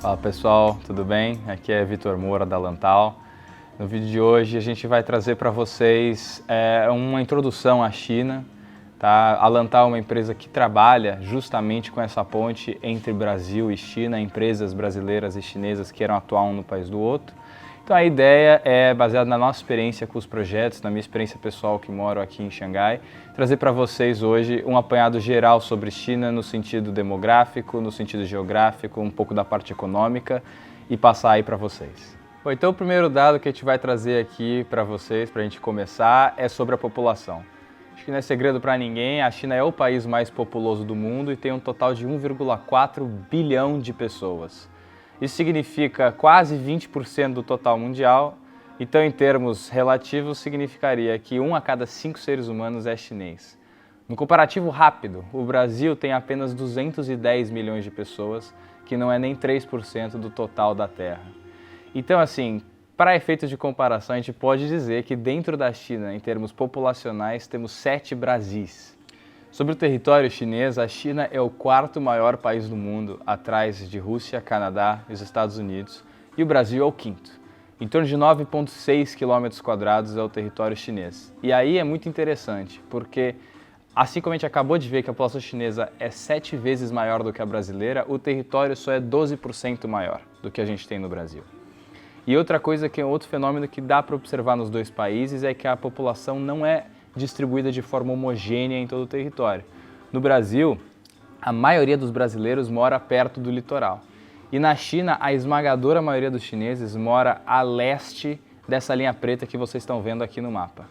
Fala pessoal, tudo bem? Aqui é Vitor Moura da Lantal. No vídeo de hoje a gente vai trazer para vocês uma introdução à China. Tá? A Lantal é uma empresa que trabalha justamente com essa ponte entre Brasil e China, empresas brasileiras e chinesas que queiram atuar um no país do outro. Então a ideia é, baseada na nossa experiência com os projetos, na minha experiência pessoal que moro aqui em Xangai, trazer para vocês hoje um apanhado geral sobre China no sentido demográfico, no sentido geográfico, um pouco da parte econômica e passar aí para vocês. Bom, então o primeiro dado que a gente vai trazer aqui para vocês, para a gente começar, é sobre a população. Acho que não é segredo para ninguém, a China é o país mais populoso do mundo e tem um total de 1,4 bilhão de pessoas. Isso significa quase 20% do total mundial, então em termos relativos significaria que 1 a cada 5 seres humanos é chinês. No comparativo rápido, o Brasil tem apenas 210 milhões de pessoas, que não é nem 3% do total da Terra. Então assim, para efeitos de comparação, a gente pode dizer que dentro da China, em termos populacionais, temos 7 Brasis. Sobre o território chinês, a China é o quarto maior país do mundo, atrás de Rússia, Canadá e os Estados Unidos, e o Brasil é o quinto. Em torno de 9,6 km² é o território chinês. E aí é muito interessante, porque assim como a gente acabou de ver que a população chinesa é 7 vezes maior do que a brasileira, o território só é 12% maior do que a gente tem no Brasil. E outra coisa, que é outro fenômeno que dá para observar nos dois países, é que a população não é distribuída de forma homogênea em todo o território. No Brasil, a maioria dos brasileiros mora perto do litoral. E na China, a esmagadora maioria dos chineses mora a leste dessa linha preta que vocês estão vendo aqui no mapa.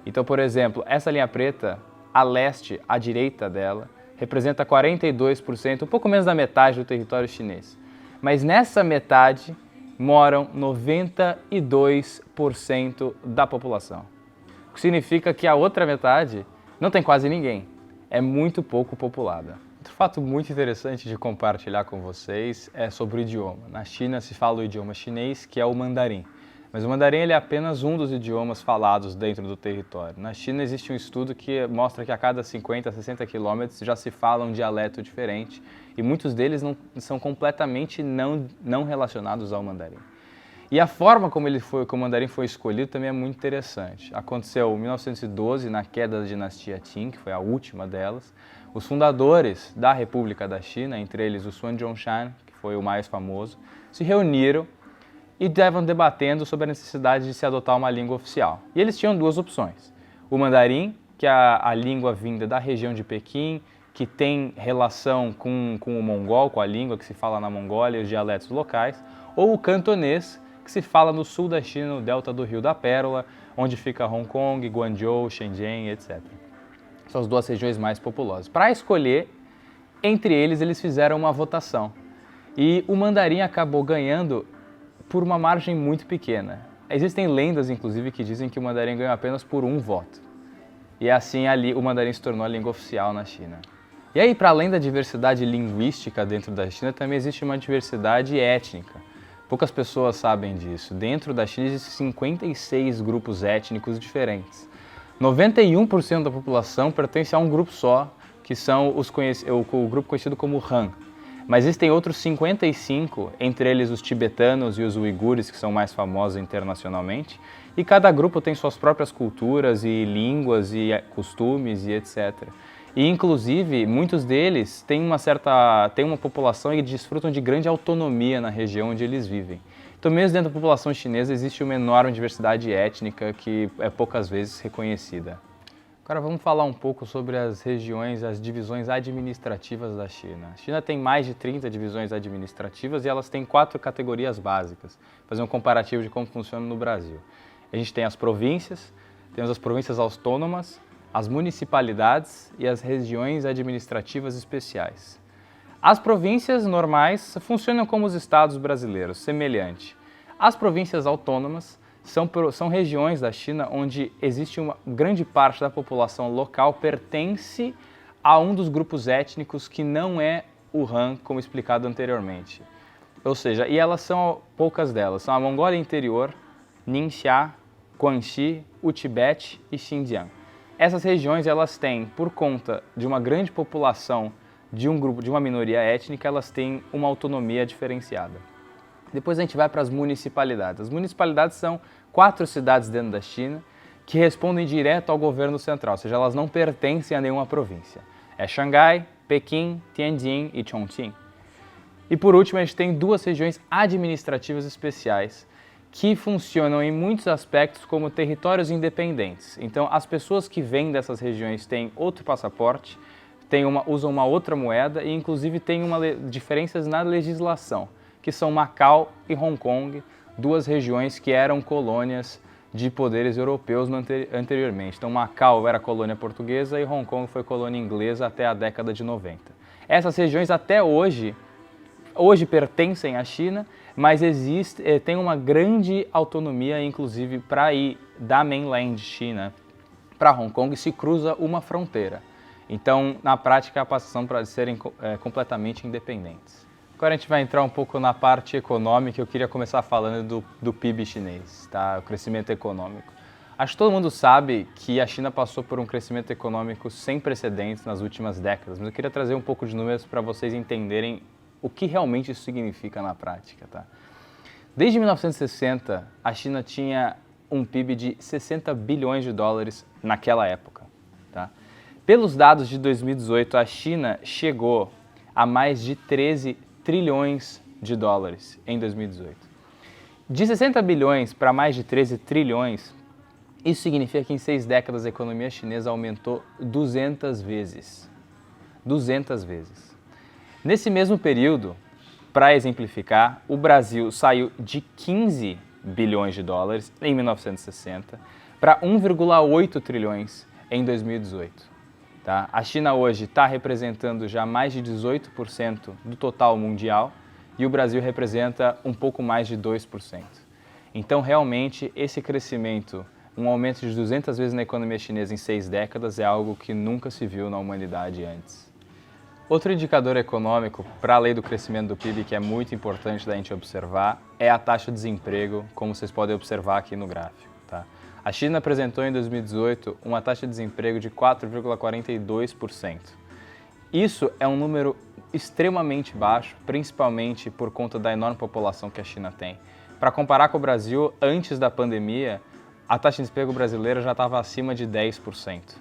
Então, por exemplo, essa linha preta, a leste, à direita dela, representa 42%, um pouco menos da metade do território chinês. Mas nessa metade moram 92% da população. O que significa que a outra metade não tem quase ninguém, é muito pouco populada. Outro fato muito interessante de compartilhar com vocês é sobre o idioma. Na China se fala o idioma chinês, que é o mandarim. Mas o mandarim ele é apenas um dos idiomas falados dentro do território. Na China existe um estudo que mostra que a cada 50 a 60 quilômetros já se fala um dialeto diferente e muitos deles são completamente não relacionados ao mandarim. E a forma como o mandarim foi escolhido também é muito interessante. Aconteceu em 1912, na queda da dinastia Qin, que foi a última delas. Os fundadores da República da China, entre eles o Sun Yat-sen, que foi o mais famoso, se reuniram e estavam debatendo sobre a necessidade de se adotar uma língua oficial. E eles tinham duas opções. O mandarim, que é a língua vinda da região de Pequim, que tem relação com o mongol, com a língua que se fala na Mongólia e os dialetos locais, ou o cantonês, que se fala no sul da China, no delta do Rio da Pérola, onde fica Hong Kong, Guangzhou, Shenzhen, etc. São as duas regiões mais populosas. Para escolher, entre eles fizeram uma votação. E o mandarim acabou ganhando por uma margem muito pequena. Existem lendas, inclusive, que dizem que o mandarim ganhou apenas por um voto. E assim ali o mandarim se tornou a língua oficial na China. E aí, para além da diversidade linguística dentro da China, também existe uma diversidade étnica. Poucas pessoas sabem disso. Dentro da China existem 56 grupos étnicos diferentes. 91% da população pertence a um grupo só, que são o grupo conhecido como Han. Mas existem outros 55, entre eles os tibetanos e os uigures, que são mais famosos internacionalmente. E cada grupo tem suas próprias culturas e línguas e costumes e etc. E, inclusive, muitos deles têm uma população e desfrutam de grande autonomia na região onde eles vivem. Então, mesmo dentro da população chinesa, existe uma enorme diversidade étnica que é poucas vezes reconhecida. Agora vamos falar um pouco sobre as regiões, as divisões administrativas da China. A China tem mais de 30 divisões administrativas e elas têm 4 categorias básicas. Vou fazer um comparativo de como funciona no Brasil. A gente tem as províncias, temos as províncias autônomas, as municipalidades e as regiões administrativas especiais. As províncias normais funcionam como os estados brasileiros, semelhante. As províncias autônomas são regiões da China onde existe uma grande parte da população local pertence a um dos grupos étnicos que não é o Han, como explicado anteriormente. Ou seja, e elas são poucas delas, são a Mongólia Interior, Ningxia, Guangxi, o Tibete e Xinjiang. Essas regiões, elas têm, por conta de uma grande população de um grupo, de uma minoria étnica, elas têm uma autonomia diferenciada. Depois a gente vai para as municipalidades. As municipalidades são 4 cidades dentro da China que respondem direto ao governo central, ou seja, elas não pertencem a nenhuma província. É Xangai, Pequim, Tianjin e Chongqing. E por último, a gente tem 2 regiões administrativas especiais que funcionam em muitos aspectos como territórios independentes. Então, as pessoas que vêm dessas regiões têm outro passaporte, usam uma outra moeda e, inclusive, tem diferenças na legislação, que são Macau e Hong Kong, 2 regiões que eram colônias de poderes europeus anteriormente. Então, Macau era colônia portuguesa e Hong Kong foi colônia inglesa até a década de 90. Essas regiões até hoje pertencem à China, mas tem uma grande autonomia, inclusive, para ir da mainland China para Hong Kong se cruza uma fronteira. Então, na prática, passam para serem completamente independentes. Agora a gente vai entrar um pouco na parte econômica. Eu queria começar falando do PIB chinês, tá? O crescimento econômico. Acho que todo mundo sabe que a China passou por um crescimento econômico sem precedentes nas últimas décadas, mas eu queria trazer um pouco de números para vocês entenderem o que realmente isso significa na prática, tá? Desde 1960, a China tinha um PIB de 60 bilhões de dólares naquela época, tá? Pelos dados de 2018, a China chegou a mais de 13 trilhões de dólares em 2018. De 60 bilhões para mais de 13 trilhões, isso significa que em 6 décadas a economia chinesa aumentou 200 vezes. 200 vezes. Nesse mesmo período, para exemplificar, o Brasil saiu de 15 bilhões de dólares em 1960 para 1,8 trilhões em 2018. Tá? A China hoje está representando já mais de 18% do total mundial e o Brasil representa um pouco mais de 2%. Então, realmente, esse crescimento, um aumento de 200 vezes na economia chinesa em 6 décadas, é algo que nunca se viu na humanidade antes. Outro indicador econômico, para além do crescimento do PIB, que é muito importante da gente observar, é a taxa de desemprego, como vocês podem observar aqui no gráfico. Tá? A China apresentou em 2018 uma taxa de desemprego de 4,42%. Isso é um número extremamente baixo, principalmente por conta da enorme população que a China tem. Para comparar com o Brasil, antes da pandemia, a taxa de desemprego brasileira já estava acima de 10%.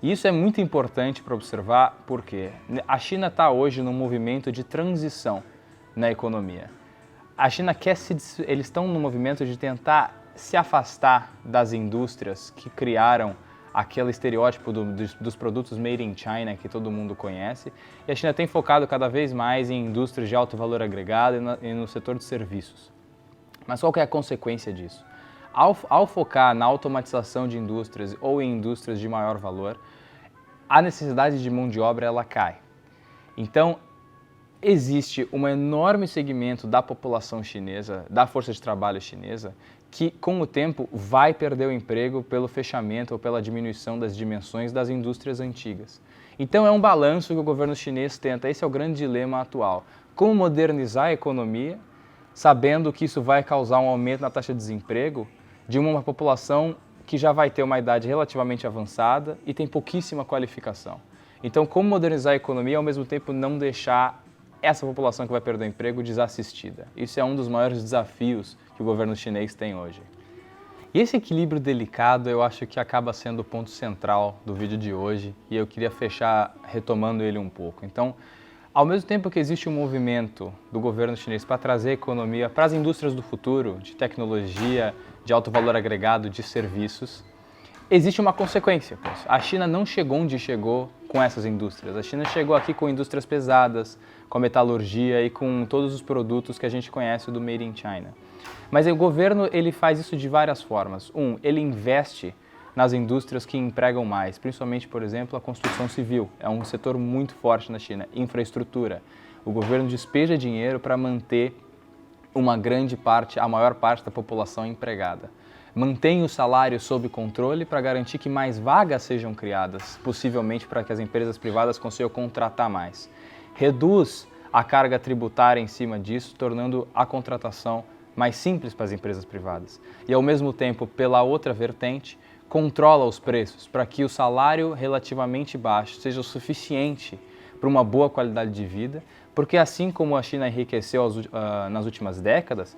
E isso é muito importante para observar porque a China está hoje num movimento de transição na economia. A China eles estão no movimento de tentar se afastar das indústrias que criaram aquele estereótipo dos produtos made in China que todo mundo conhece. E a China tem focado cada vez mais em indústrias de alto valor agregado e no setor de serviços. Mas qual que é a consequência disso? Ao focar na automatização de indústrias ou em indústrias de maior valor, a necessidade de mão de obra ela cai. Então, existe um enorme segmento da população chinesa, da força de trabalho chinesa, que com o tempo vai perder o emprego pelo fechamento ou pela diminuição das dimensões das indústrias antigas. Então é um balanço que o governo chinês tenta, esse é o grande dilema atual. Como modernizar a economia, sabendo que isso vai causar um aumento na taxa de desemprego de uma população que já vai ter uma idade relativamente avançada e tem pouquíssima qualificação. Então, como modernizar a economia e ao mesmo tempo não deixar essa população que vai perder o emprego desassistida? Isso é um dos maiores desafios que o governo chinês tem hoje. E esse equilíbrio delicado eu acho que acaba sendo o ponto central do vídeo de hoje e eu queria fechar retomando ele um pouco. Então, ao mesmo tempo que existe um movimento do governo chinês para trazer a economia para as indústrias do futuro, de tecnologia, de alto valor agregado, de serviços, existe uma consequência. A China não chegou onde chegou com essas indústrias. A China chegou aqui com indústrias pesadas, com a metalurgia e com todos os produtos que a gente conhece do Made in China. Mas o governo ele faz isso de várias formas. Ele investe nas indústrias que empregam mais, principalmente, por exemplo, a construção civil. É um setor muito forte na China. Infraestrutura. O governo despeja dinheiro para manter uma grande parte, a maior parte da população empregada. Mantém o salário sob controle para garantir que mais vagas sejam criadas, possivelmente para que as empresas privadas consigam contratar mais. Reduz a carga tributária em cima disso, tornando a contratação mais simples para as empresas privadas. E, ao mesmo tempo, pela outra vertente, controla os preços para que o salário relativamente baixo seja o suficiente para uma boa qualidade de vida, porque assim como a China enriqueceu nas últimas décadas,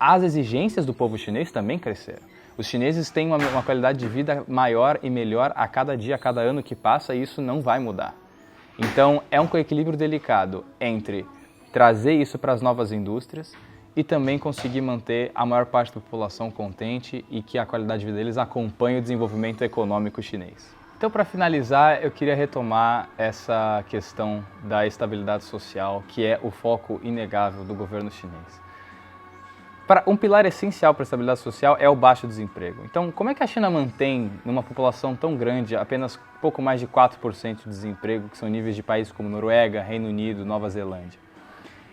as exigências do povo chinês também cresceram. Os chineses têm uma qualidade de vida maior e melhor a cada dia, a cada ano que passa, e isso não vai mudar. Então, é um equilíbrio delicado entre trazer isso para as novas indústrias e também conseguir manter a maior parte da população contente e que a qualidade de vida deles acompanhe o desenvolvimento econômico chinês. Então, para finalizar, eu queria retomar essa questão da estabilidade social, que é o foco inegável do governo chinês. Um pilar essencial para a estabilidade social é o baixo desemprego. Então, como é que a China mantém, numa população tão grande, apenas pouco mais de 4% de desemprego, que são níveis de países como Noruega, Reino Unido, Nova Zelândia?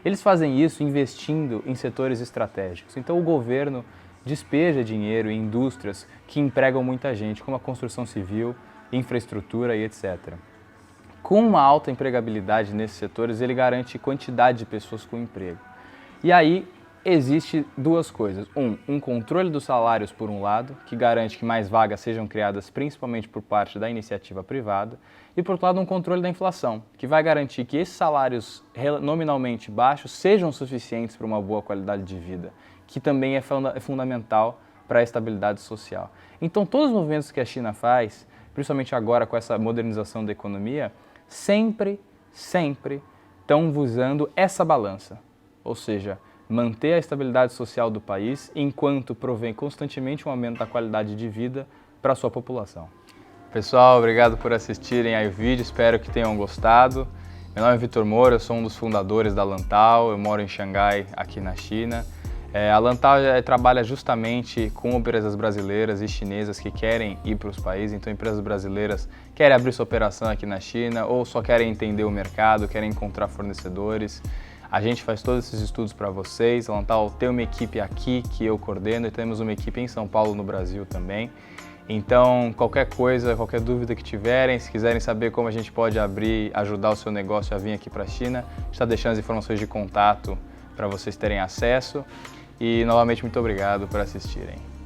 Eles fazem isso investindo em setores estratégicos. Então, o governo despeja dinheiro em indústrias que empregam muita gente, como a construção civil, infraestrutura e etc. Com uma alta empregabilidade nesses setores, ele garante quantidade de pessoas com emprego. E aí, existe duas coisas. Um controle dos salários por um lado, que garante que mais vagas sejam criadas principalmente por parte da iniciativa privada, e por outro lado um controle da inflação, que vai garantir que esses salários nominalmente baixos sejam suficientes para uma boa qualidade de vida, que também é fundamental para a estabilidade social. Então todos os movimentos que a China faz, principalmente agora com essa modernização da economia, sempre estão visando essa balança, ou seja, manter a estabilidade social do país enquanto provém constantemente um aumento da qualidade de vida para a sua população. Pessoal, obrigado por assistirem aí o vídeo, espero que tenham gostado. Meu nome é Vitor Moura, eu sou um dos fundadores da Lantau, eu moro em Xangai, aqui na China. A Lantau trabalha justamente com empresas brasileiras e chinesas que querem ir para os países, então empresas brasileiras querem abrir sua operação aqui na China ou só querem entender o mercado, querem encontrar fornecedores. A gente faz todos esses estudos para vocês. A Lantau tem uma equipe aqui que eu coordeno e temos uma equipe em São Paulo, no Brasil também. Então, qualquer coisa, qualquer dúvida que tiverem, se quiserem saber como a gente pode ajudar o seu negócio a vir aqui para a China, está deixando as informações de contato para vocês terem acesso. E, novamente, muito obrigado por assistirem.